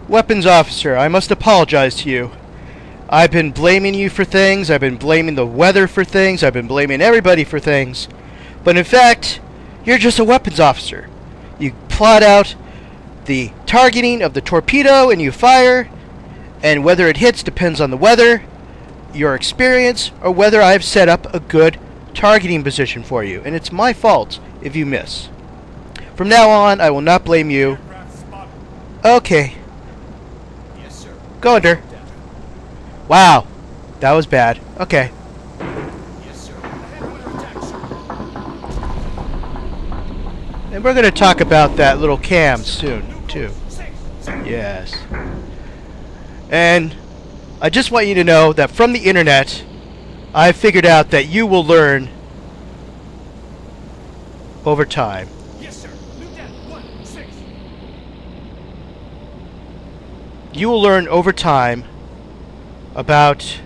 Weapons officer, I must apologize to you. I've been blaming you for things, I've been blaming the weather for things, I've been blaming everybody for things. But in fact, you're just a weapons officer. You plot out the targeting of the torpedo and you fire, and whether it hits depends on the weather, your experience, or whether I've set up a good targeting position for you. And it's my fault if you miss. From now on, I will not blame you. Okay. Yes, sir. Go under. Wow. That was bad. Okay. Yes, sir. And we're going to talk about that little cam soon, too. Yes. And I just want you to know that from the internet, I figured out that you will learn over time. Yes, sir. Lieutenant 1-6. You will learn over time about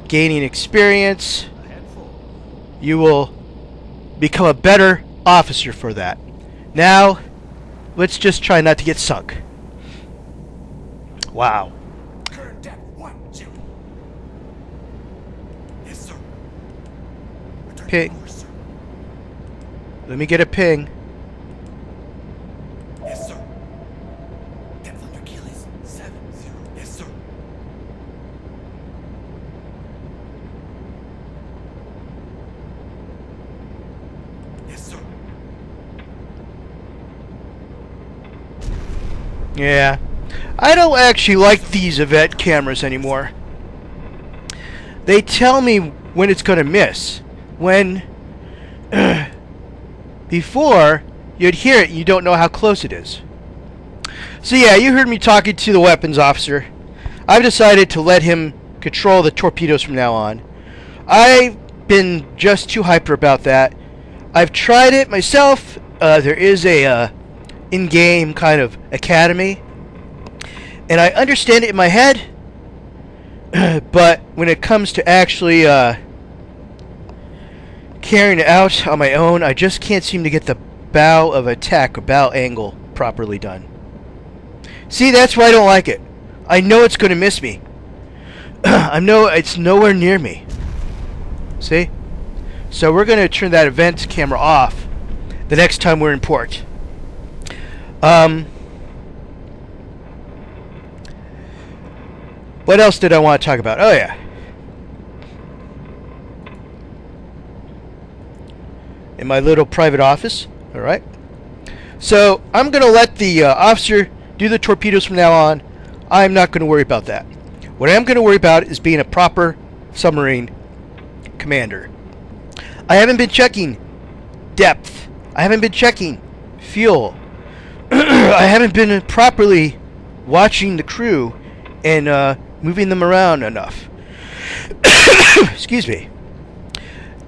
gaining experience. A handful. You will become a better officer for that. Now, let's just try not to get sunk. Wow. Current depth 10. Yes, sir. Return Ping. to course, sir. Let me get a ping. Yes, sir. Depth under keel is 70. Yes, sir. Yes, sir. Yeah. I don't actually like these event cameras anymore. They tell me when it's going to miss. When before you'd hear it, you don't know how close it is. So yeah, you heard me talking to the weapons officer. I've decided to let him control the torpedoes from now on. I've been just too hyper about that. I've tried it myself. There is a in-game kind of academy, and I understand it in my head, but when it comes to actually carrying it out on my own, I just can't seem to get the bow of attack or bow angle properly done. See, that's why I don't like it. I know it's going to miss me. I know it's nowhere near me. See? So we're going to turn that event camera off the next time we're in port. What else did I want to talk about? Oh, yeah. In my little private office. Alright. So, I'm going to let the officer do the torpedoes from now on. I'm not going to worry about that. What I'm going to worry about is being a proper submarine commander. I haven't been checking depth. I haven't been checking fuel. I haven't been properly watching the crew and moving them around enough. Excuse me.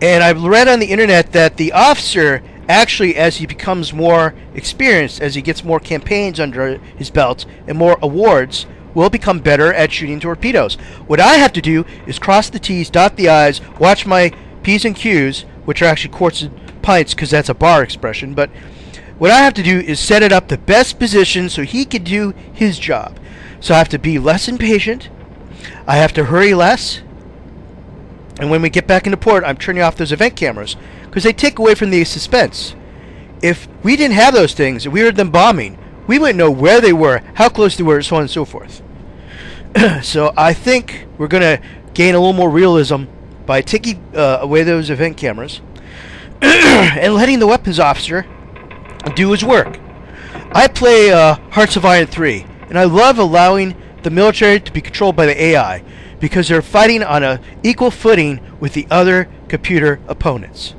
And I've read on the internet that the officer actually, as he becomes more experienced, as he gets more campaigns under his belt and more awards, will become better at shooting torpedoes. What I have to do is cross the T's, dot the I's, watch my P's and Q's, which are actually quarts and pints because that's a bar expression, but what I have to do is set it up the best position so he can do his job. So I have to be less impatient, I have to hurry less, and when we get back into port, I'm turning off those event cameras because they take away from the suspense. If we didn't have those things, if we heard them bombing, we wouldn't know where they were, how close they were, so on and so forth. So I think we're going to gain a little more realism by taking away those event cameras and letting the weapons officer do his work. I play Hearts of Iron 3, and I love allowing the military to be controlled by the AI because they're fighting on an equal footing with the other computer opponents.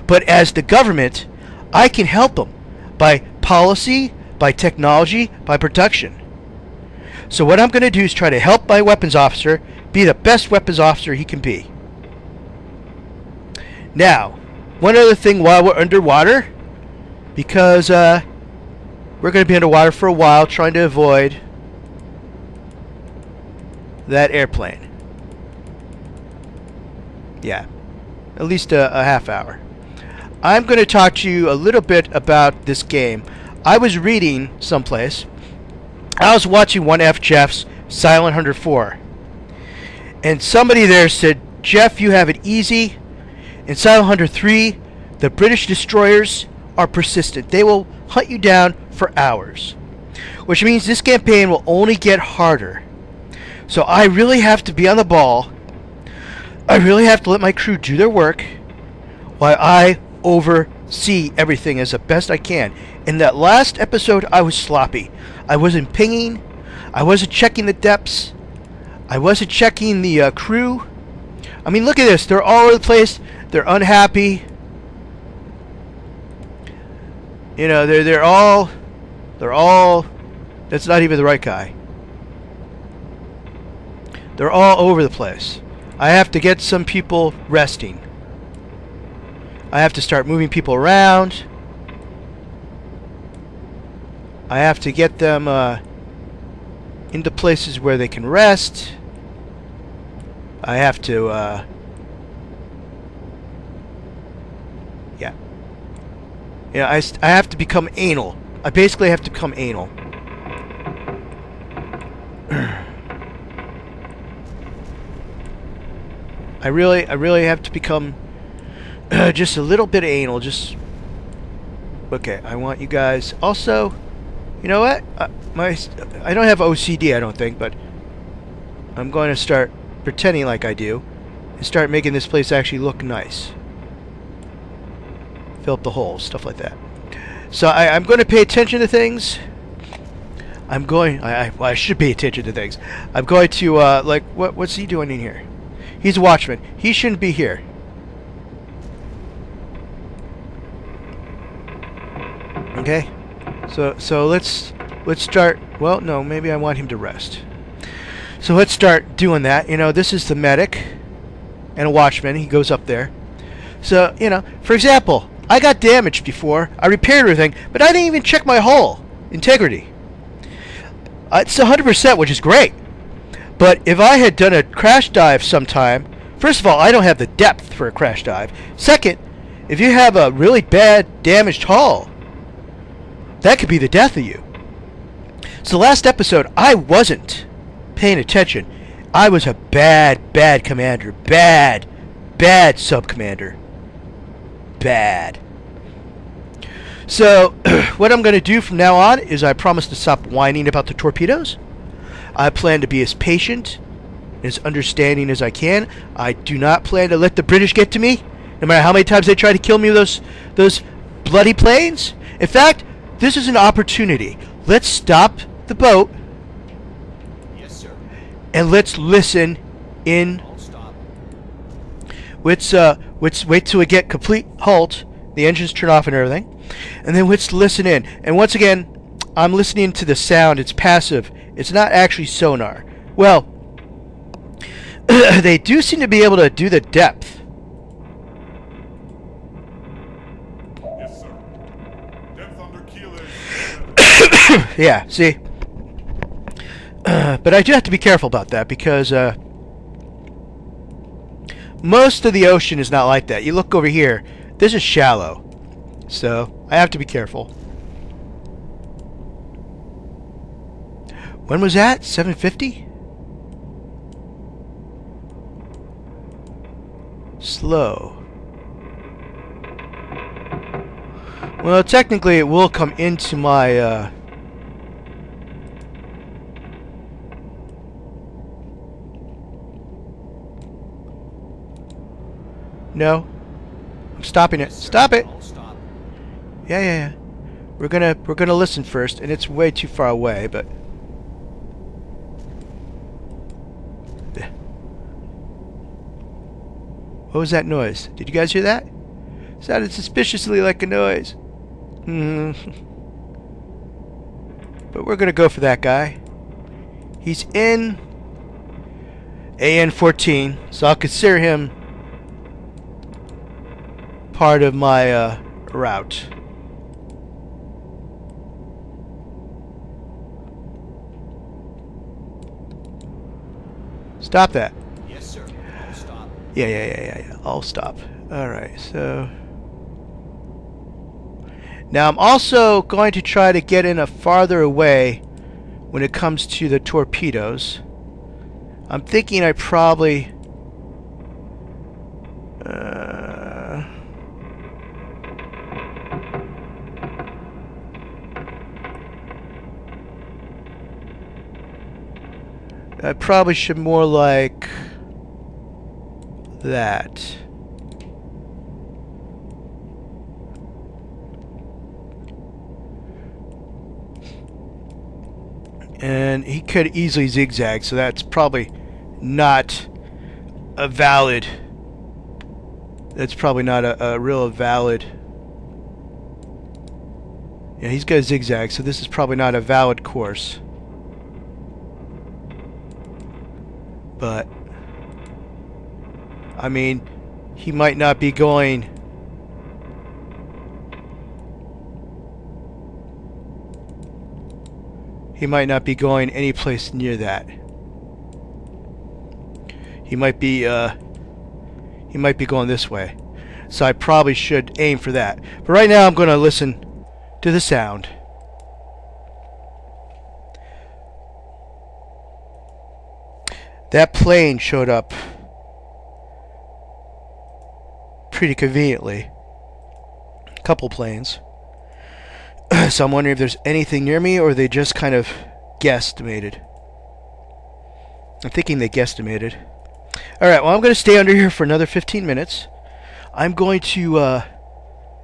But as the government, I can help them by policy, by technology, by production. So what I'm going to do is try to help my weapons officer be the best weapons officer he can be. Now, one other thing while we're underwater, because we're going to be underwater for a while trying to avoid that airplane. Yeah, at least a half hour. I'm going to talk to you a little bit about this game. I was reading someplace I was watching one F Jeff's Silent Hunter 4, and somebody there said, Jeff, you have it easy. In Silent Hunter 3, the British destroyers are persistent. They will hunt you down for hours, which means this campaign will only get harder. So I really have to be on the ball. I really have to let my crew do their work while I oversee everything as the best I can. In that last episode, I was sloppy. I wasn't pinging. I wasn't checking the depths. I wasn't checking the crew. I mean, look at this. They're all over the place. They're unhappy. You know, they're all. That's not even the right guy. They're all over the place. I have to get some people resting. I have to start moving people around. I have to get them into places where they can rest. I have to, yeah. Yeah, I have to become anal. I basically have to become anal. I really have to become just a little bit anal. Just okay. I want you guys. Also, you know what? I don't have OCD. I don't think, but I'm going to start pretending like I do, and start making this place actually look nice. Fill up the holes, stuff like that. So I'm going to pay attention to things. I should pay attention to things. I'm going to like what's he doing in here? He's a watchman. He shouldn't be here. Okay. So let's start. Well, no, maybe I want him to rest. So let's start doing that. You know, this is the medic and a watchman. He goes up there. So, you know, for example, I got damaged before. I repaired everything, but I didn't even check my hull integrity. It's 100%, which is great. But if I had done a crash dive sometime, first of all, I don't have the depth for a crash dive. Second, if you have a really bad damaged hull, that could be the death of you. So last episode, I wasn't paying attention. I was a bad commander. Bad sub-commander. Bad. So, what I'm going to do from now on is I promise to stop whining about the torpedoes. I plan to be as patient, as understanding as I can. I do not plan to let the British get to me, no matter how many times they try to kill me with those bloody planes. In fact, this is an opportunity. Let's stop the boat. Yes, sir. And let's listen in. I'll stop. Let's wait till we get complete halt. The engines turn off and everything. And then let's listen in. And once again, I'm listening to the sound. It's passive. It's not actually sonar. Well, they do seem to be able to do the depth. Yes, sir. Depth under keel is... Yeah, see? But I do have to be careful about that because most of the ocean is not like that. You look over here, this is shallow. So, I have to be careful. When was that? 750? Slow. Well, technically it will come into my No. I'm stopping it. Yes, sir. Stop it. I'll stop. Yeah. We're gonna listen first, and it's way too far away, but what was that noise? Did you guys hear that? It sounded suspiciously like a noise. But we're gonna go for that guy. He's in AN-14, so I'll consider him part of my route. Stop that. Yes, sir. I'll stop. Yeah. I'll stop. Alright, so now I'm also going to try to get in a farther away when it comes to the torpedoes. I'm thinking I probably I probably should more like that. And he could easily zigzag, so that's probably not a valid. That's probably not a real valid. Yeah, he's got a zigzag, so this is probably not a valid course. But I mean, he might not be going. He might not be going any place near that. He might be going this way. So I probably should aim for that. But right now I'm going to listen to the sound. That plane showed up pretty conveniently. A couple planes. So I'm wondering if there's anything near me, or they just kind of guesstimated. I'm thinking they guesstimated. Alright, well, I'm going to stay under here for another 15 minutes. I'm going to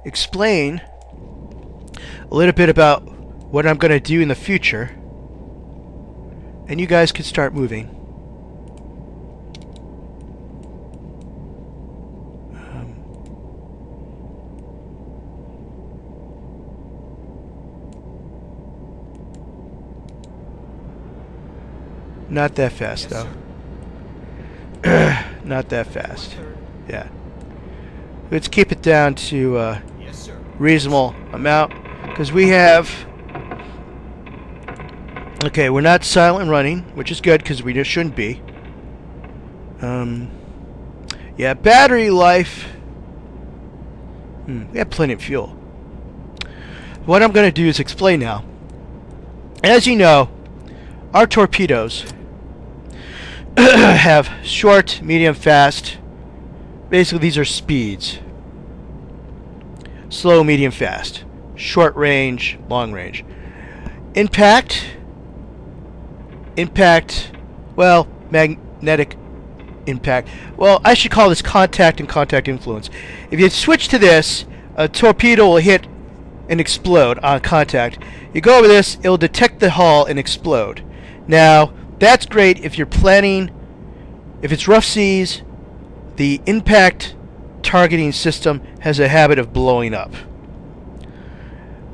explain a little bit about what I'm going to do in the future. And you guys can start moving. Not that fast, though. Not that fast. Yeah. Let's keep it down to a reasonable amount, because we have. Okay, we're not silent running, which is good because we just shouldn't be. Yeah, battery life. We have plenty of fuel. What I'm going to do is explain now. As you know, our torpedoes have short, medium, fast. Basically, these are speeds. Slow, medium, fast. Short range, long range. Impact, well, magnetic impact. Well, I should call this contact and contact influence. If you switch to this, a torpedo will hit and explode on contact. You go over this, it'll detect the hull and explode. Now, that's great if you're planning, if it's rough seas, the impact targeting system has a habit of blowing up.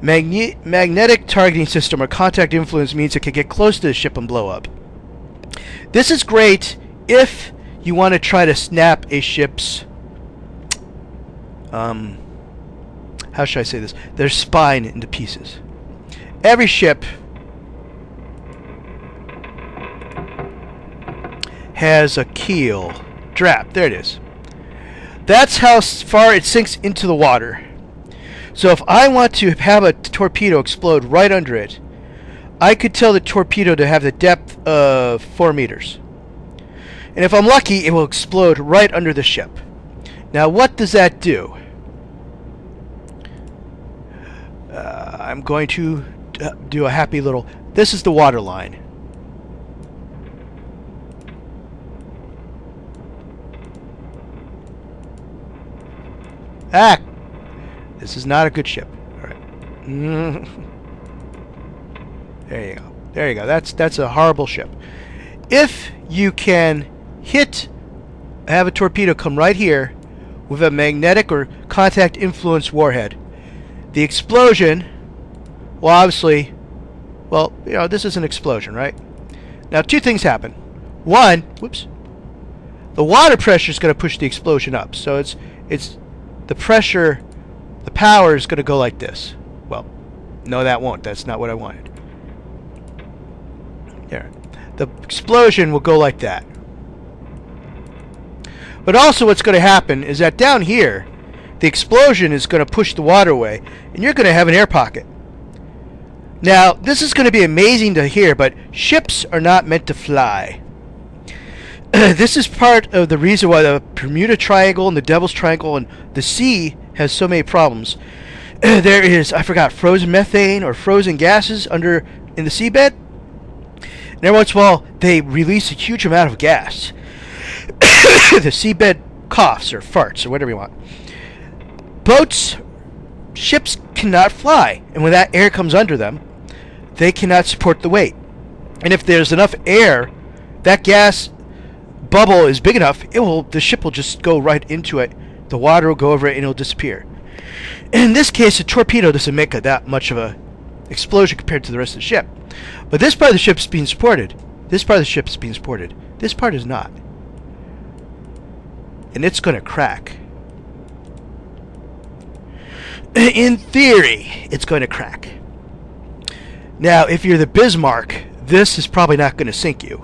Magnetic targeting system or contact influence means it can get close to the ship and blow up. This is great if you want to try to snap a ship's, how should I say this? Their spine into pieces. Every ship has a keel. Drap. There it is. That's how far it sinks into the water. So if I want to have a torpedo explode right under it, I could tell the torpedo to have the depth of 4 meters. And if I'm lucky, it will explode right under the ship. Now, what does that do? I'm going to do a happy little... This is the water line. Ah! This is not a good ship. Alright. There you go. There you go. That's a horrible ship. If you can have a torpedo come right here with a magnetic or contact influence warhead, the explosion, well, obviously, well, you know, this is an explosion, right? Now, 2 things happen. One, whoops, the water pressure is going to push the explosion up. So it's the pressure, the power is going to go like this. Well, no, that won't. That's not what I wanted. There. The explosion will go like that. But also what's going to happen is that down here, the explosion is going to push the water away, and you're going to have an air pocket. Now, this is going to be amazing to hear, but ships are not meant to fly. This is part of the reason why the Bermuda Triangle and the Devil's Triangle and the sea has so many problems. There is, I forgot, frozen methane or frozen gases under in the seabed. And every once in a while, they release a huge amount of gas. The seabed coughs or farts or whatever you want. Ships cannot fly. And when that air comes under them, they cannot support the weight. And if there's enough air, that gas bubble is big enough, the ship will just go right into it. The water will go over it and it'll disappear. In this case, a torpedo doesn't make that much of a explosion compared to the rest of the ship. But this part of the ship's being supported. This part of the ship's being supported. This part is not. And it's going to crack. In theory, it's going to crack. Now, if you're the Bismarck, this is probably not going to sink you.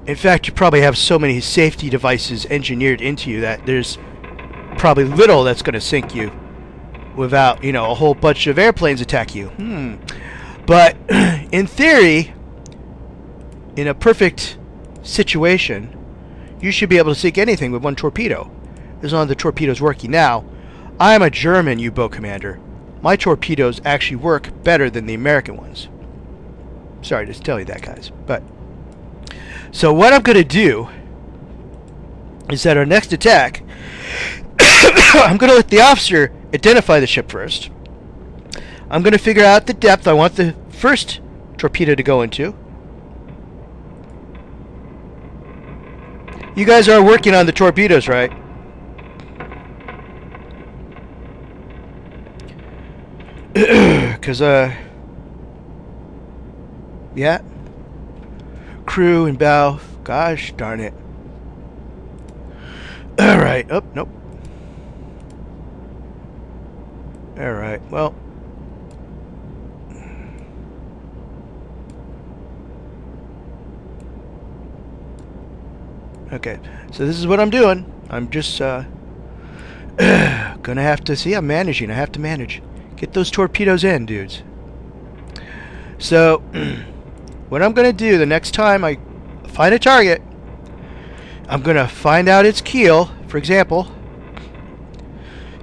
In fact, you probably have so many safety devices engineered into you that there's probably little that's going to sink you without, a whole bunch of airplanes attack you. But in theory, in a perfect situation, you should be able to sink anything with one torpedo, as long as the torpedo's working. Now, I'm a German U-boat commander. My torpedoes actually work better than the American ones. Sorry to tell you that, guys. But so what I'm going to do is that our next attack, I'm going to let the officer identify the ship first. I'm going to figure out the depth I want the first torpedo to go into. You guys are working on the torpedoes, right? Because, yeah. Crew and bow. Gosh darn it. Alright. Oh, nope. Alright, well. Okay, so this is what I'm doing. I'm just, gonna have to see. I'm managing. I have to manage. Get those torpedoes in, dudes. So, what I'm gonna do the next time I find a target, I'm gonna find out its keel. For example,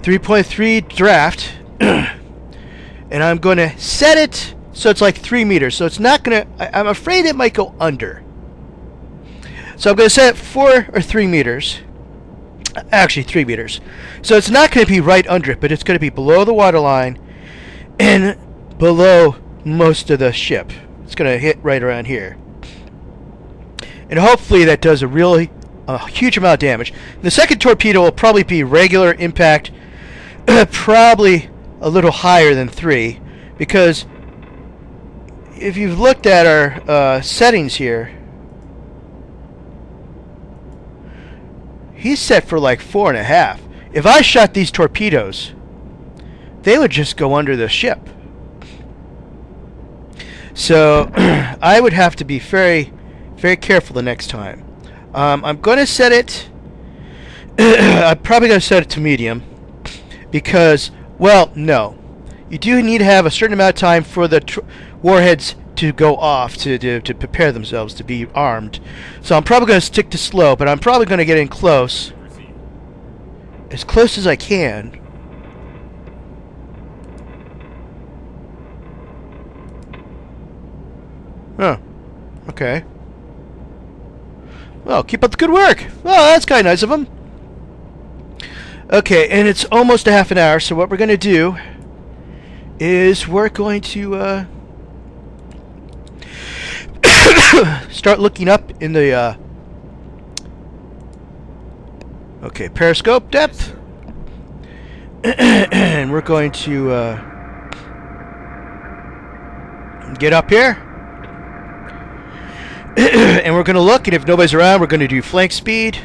3.3 draft, and I'm gonna set it so it's like 3 meters. So it's not gonna. I'm afraid it might go under. So I'm gonna set it 4 or 3 meters. Actually, 3 meters. So it's not going to be right under it, but it's going to be below the waterline and below most of the ship. It's going to hit right around here. And hopefully that does a huge amount of damage. The second torpedo will probably be regular impact, probably a little higher than 3, because if you've looked at our settings here, he's set for like 4.5. If I shot these torpedoes, they would just go under the ship. So I would have to be very, very careful the next time. I'm going to set it. I'm probably going to set it to medium because, well, no, you do need to have a certain amount of time for the warheads to go off to prepare themselves to be armed. So I'm probably going to stick to slow, but I'm probably going to get in close, as close as I can. Oh, okay. Well, keep up the good work. Oh, that's kind of nice of them. Okay, and it's almost a half an hour, so what we're going to do is we're going to start looking up in the okay, periscope depth. And we're going to get up here. And we're going to look, and if nobody's around, we're going to do flank speed.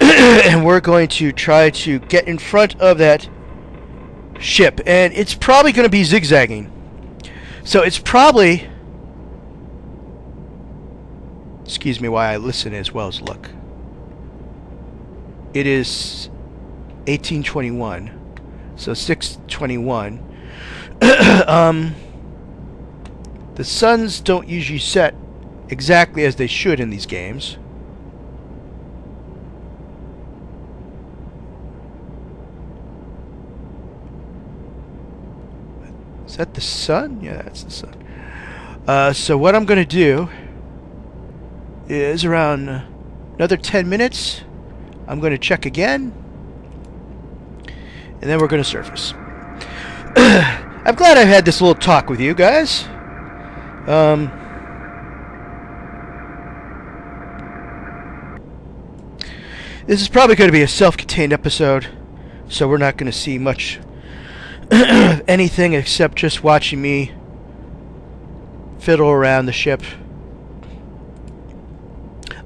And we're going to try to get in front of that ship. And it's probably going to be zigzagging. So it's probably... Excuse me while I listen as well as look. It is 1821. So 6:21. The suns don't usually set exactly as they should in these games. Is that the sun? Yeah, that's the sun. So what I'm going to do is around another 10 minutes, I'm going to check again, and then we're going to surface. I'm glad I've had this little talk with you guys. This is probably going to be a self-contained episode, so we're not going to see much anything except just watching me fiddle around the ship.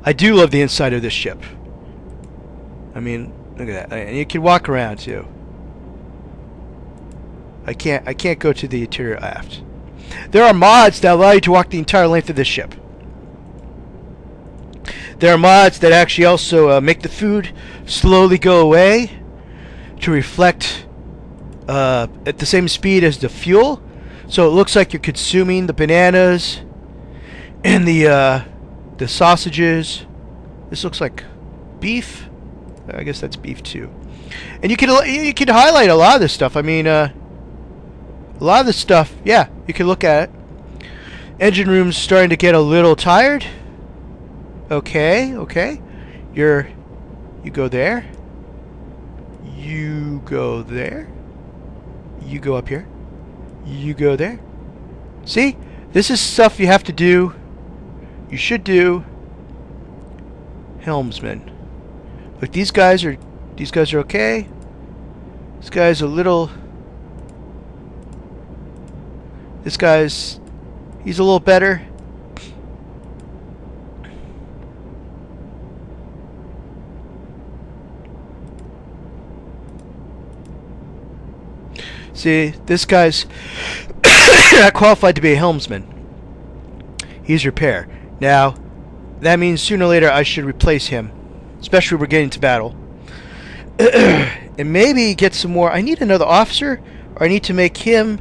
I do love the inside of this ship. I mean, look at that. And you can walk around too. I can't go to the interior aft. There are mods that allow you to walk the entire length of this ship. There are mods that actually also make the food slowly go away to reflect at the same speed as the fuel, so it looks like you're consuming the bananas and the sausages. This looks like beef. I guess that's beef too. And you can highlight a lot of this stuff. I mean, a lot of this stuff, yeah, you can look at it. Engine room's starting to get a little tired. Okay. You go there. You go there. You go up here. You go there. See? This is stuff you have to do. You should do. Helmsman. Look, these guys are okay. This guy's a little. He's a little better. See, this guy's not qualified to be a helmsman. He's repair. Now, that means sooner or later I should replace him. Especially when we're getting to battle. And maybe get some more. I need another officer, or I need to make him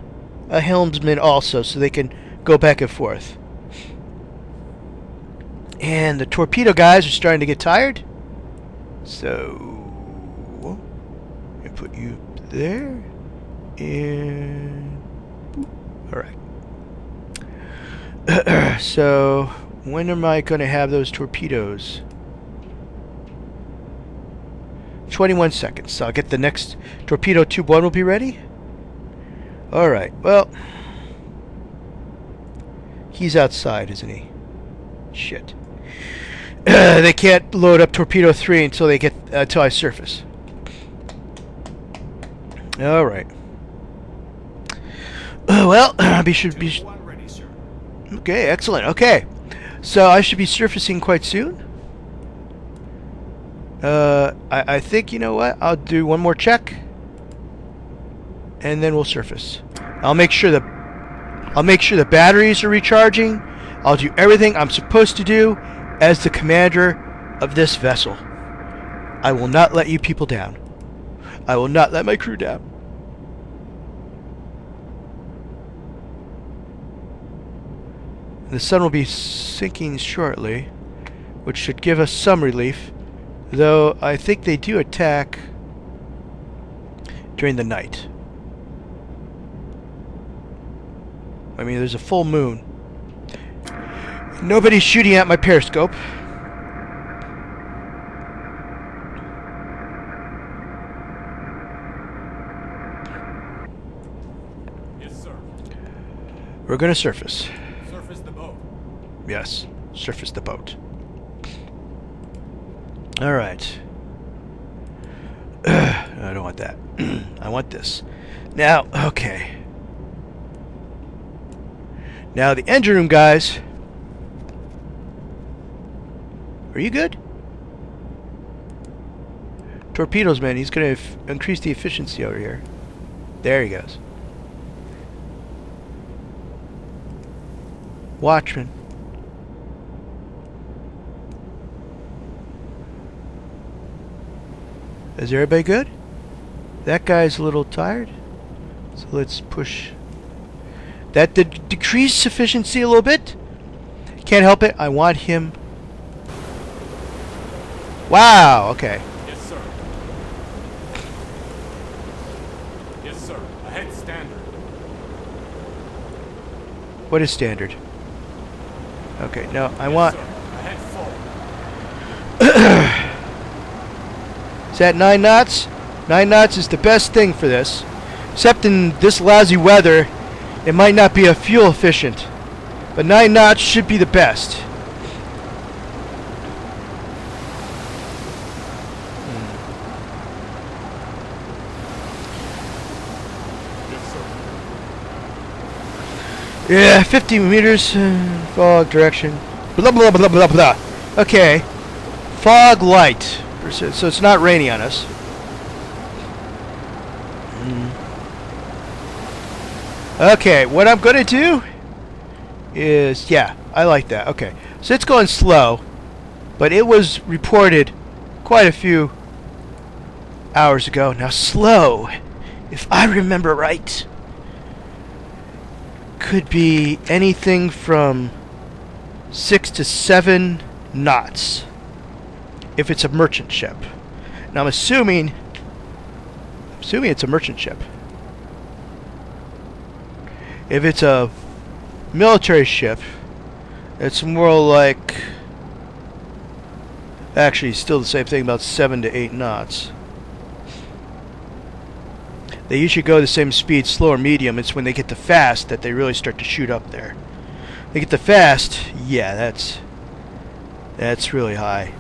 a helmsman also, so they can go back and forth. And the torpedo guys are starting to get tired. So, I put you there. And alright. So when am I going to have those torpedoes? 21 seconds. So I'll get the next torpedo tube 1 will be ready. Alright, well, he's outside, isn't he? Shit. They can't load up torpedo 3 until I surface. Alright. Well, okay, excellent. Okay, so I should be surfacing quite soon. I think, you know what? I'll do one more check, and then we'll surface. I'll make sure the batteries are recharging. I'll do everything I'm supposed to do as the commander of this vessel. I will not let you people down. I will not let my crew down. The sun will be sinking shortly, which should give us some relief, though I think they do attack during the night. I mean, there's a full moon. Nobody's shooting at my periscope. Yes, sir. We're gonna surface. Surface the boat. Yes, surface the boat. Alright. I don't want that. I want this. Now, okay. Now, the engine room guys. Are you good? Torpedoes, man. He's going to increase the efficiency over here. There he goes. Watchman. Is everybody good? That guy's a little tired. So let's push. That did decrease efficiency a little bit. Can't help it. I want him. Wow, okay. Yes, sir. Yes, sir. Ahead standard. What is standard? Okay, no, I Yes, want... sir. Ahead full. Is that 9 knots? 9 knots is the best thing for this. Except in this lousy weather, it might not be a fuel efficient. But 9 knots should be the best. Yes, sir. Yeah, 50 meters, fog direction, blah blah blah blah blah. Okay, fog light, so it's not raining on us. Okay, what I'm gonna do is, yeah, I like that. Okay, so it's going slow, but it was reported quite a few hours ago. Now slow, if I remember right, could be anything from 6 to 7 knots if it's a merchant ship. Now I'm assuming it's a merchant ship. If it's a military ship, it's more like, actually still the same thing, about 7 to 8 knots. They usually go the same speed, slow or medium. It's when they get to fast that they really start to shoot up there. They get to fast, yeah, that's really high.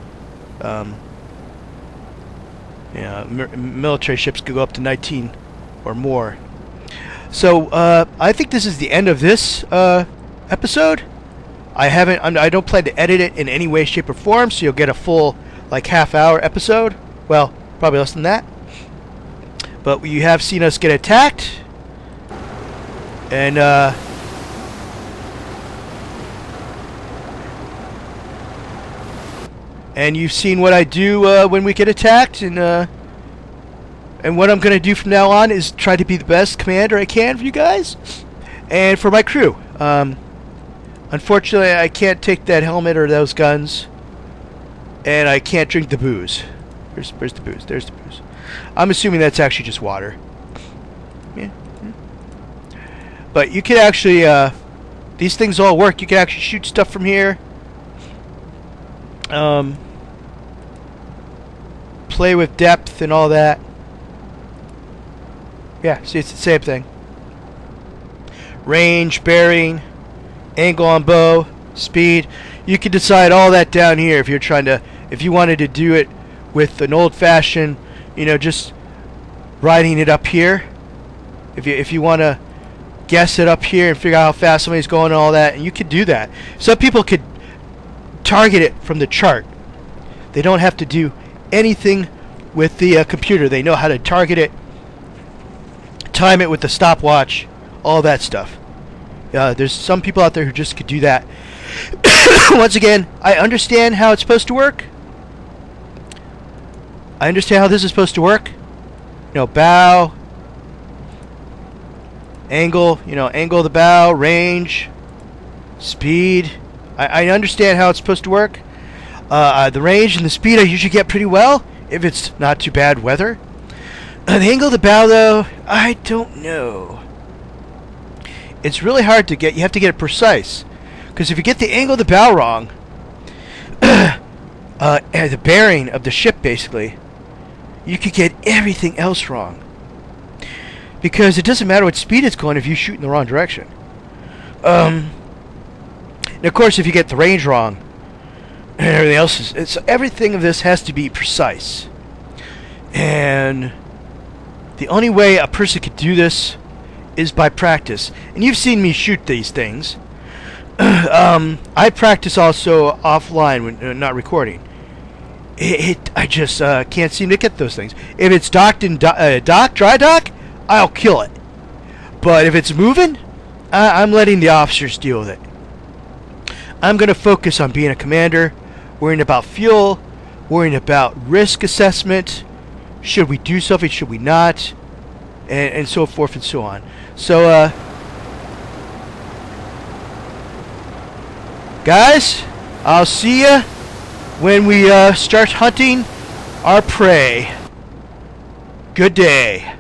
Yeah, military ships could go up to 19 or more. So I think this is the end of this episode. I don't plan to edit it in any way, shape, or form, so you'll get a full like half-hour episode. Well, probably less than that. But you have seen us get attacked, and you've seen what I do when we get attacked, and what I'm going to do from now on is try to be the best commander I can for you guys and for my crew. Unfortunately, I can't take that helmet or those guns, and I can't drink the booze. Where's the booze? There's the booze. I'm assuming that's actually just water. Yeah. But you can actually, these things all work. You can actually shoot stuff from here. Play with depth and all that. Yeah, see, it's the same thing. Range, bearing, angle on bow, speed. You can decide all that down here if you're trying to, if you wanted to do it with an old-fashioned, you know, just riding it up here. If you want to guess it up here and figure out how fast somebody's going and all that, and you could do that. Some people could target it from the chart. They don't have to do anything with the computer. They know how to target it, time it with the stopwatch, all that stuff. There's some people out there who just could do that. Once again, I understand how it's supposed to work. I understand how this is supposed to work. You know, bow, angle, you know, angle of the bow, range, speed. I understand how it's supposed to work. The range and the speed I usually get pretty well if it's not too bad weather. The angle of the bow, though, I don't know. It's really hard to get. You have to get it precise. Because if you get the angle of the bow wrong, the bearing of the ship, basically, you could get everything else wrong. Because it doesn't matter what speed it's going if you shoot in the wrong direction. And of course, if you get the range wrong, and everything else is, everything of this has to be precise. And the only way a person could do this is by practice. And you've seen me shoot these things. I practice also offline when not recording. I just can't seem to get those things. If it's docked in dry dock, I'll kill it. But if it's moving, I'm letting the officers deal with it. I'm going to focus on being a commander, worrying about fuel, worrying about risk assessment. Should we do something? Should we not? And so forth and so on. So, Guys, I'll see ya when we start hunting our prey. Good day.